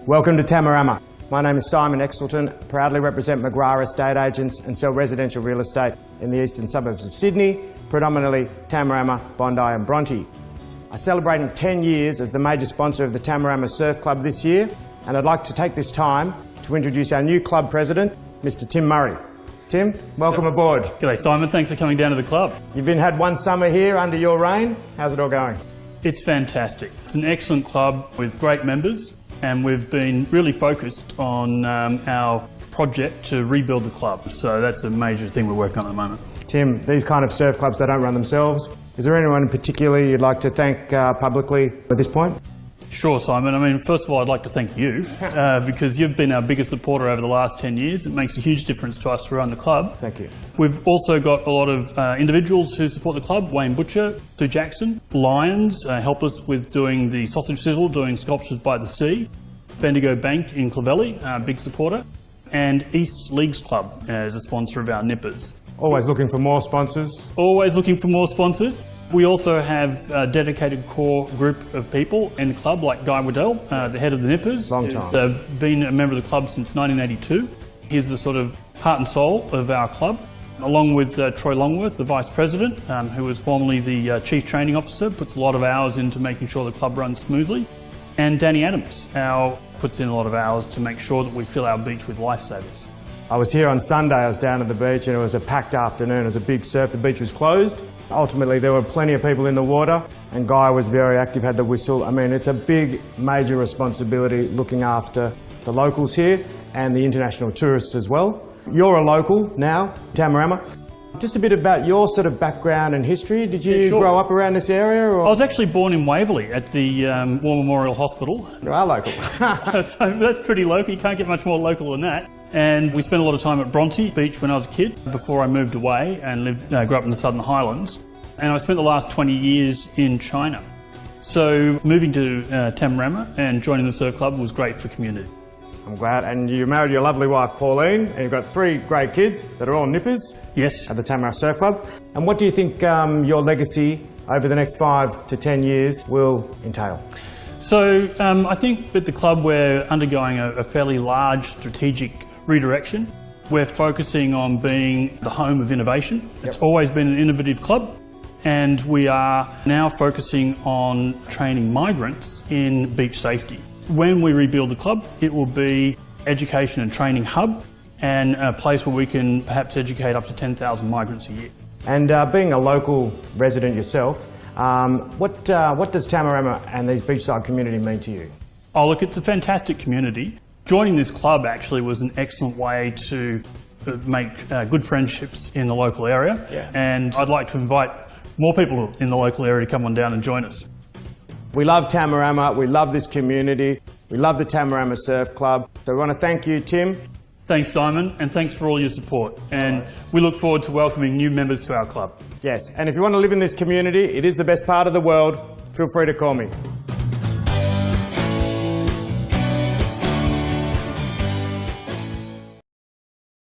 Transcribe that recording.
Welcome to Tamarama. My name is Simon Exelton, proudly represent McGrath Estate Agents and sell residential real estate in the eastern suburbs of Sydney, predominantly Tamarama, Bondi and Bronte. I'm celebrating 10 years as the major sponsor of the Tamarama Surf Club this year, and I'd like to take this time to introduce our new club president, Mr. Tim Murray. Tim, welcome aboard. G'day Simon, thanks for coming down to the club. You've had one summer here under your reign. How's it all going? It's fantastic. It's an excellent club with great members, and we've been really focused on our project to rebuild the club. So that's a major thing we're working on at the moment. Tim, these kind of surf clubs, they don't run themselves. Is there anyone in particular you'd like to thank publicly at this point? Sure, Simon. I mean, first of all, I'd like to thank you because you've been our biggest supporter over the last 10 years. It makes a huge difference to us to run the club. Thank you. We've also got a lot of individuals who support the club. Wayne Butcher, Sue Jackson, Lions help us with doing the sausage sizzle, doing Sculptures by the Sea. Bendigo Bank in Clovelly, big supporter. And East Leagues Club as a sponsor of our nippers. Always looking for more sponsors. Always looking for more sponsors. We also have a dedicated core group of people in the club, like Guy Waddell, the head of the Nippers. Long time. Who's been a member of the club since 1982. He's the sort of heart and soul of our club, along with Troy Longworth, the Vice President, who was formerly the Chief Training Officer, puts a lot of hours into making sure the club runs smoothly. And Danny Adams, puts in a lot of hours to make sure that we fill our beach with lifesavers. I was here on Sunday, I was down at the beach and it was a packed afternoon, it was a big surf, the beach was closed. Ultimately there were plenty of people in the water and Guy was very active, had the whistle. I mean, it's a big, major responsibility looking after the locals here and the international tourists as well. You're a local now, Tamarama. Just a bit about your sort of background and history. Did you grow up around this area? Or? I was actually born in Waverley at the War Memorial Hospital. You are local. So that's pretty local, you can't get much more local than that. And we spent a lot of time at Bronte Beach when I was a kid, before I moved away and grew up in the Southern Highlands. And I spent the last 20 years in China. So moving to Tamarama and joining the surf club was great for community. I'm glad. And you married your lovely wife, Pauline, and you've got 3 great kids that are all nippers. Yes. At the Tamarama Surf Club. And what do you think your legacy over the next 5 to 10 years will entail? So I think with the club we're undergoing a fairly large strategic redirection. We're focusing on being the home of innovation. Yep. It's always been an innovative club, and we are now focusing on training migrants in beach safety. When we rebuild the club, it will be education and training hub and a place where we can perhaps educate up to 10,000 migrants a year. And being a local resident yourself, what does Tamarama and these beachside community mean to you? Oh look, it's a fantastic community. Joining this club actually was an excellent way to make good friendships in the local area. Yeah. And I'd like to invite more people in the local area to come on down and join us. We love Tamarama, we love this community, we love the Tamarama Surf Club. So we want to thank you, Tim. Thanks, Simon, and thanks for all your support. And we look forward to welcoming new members to our club. Yes, and if you want to live in this community, it is the best part of the world, feel free to call me.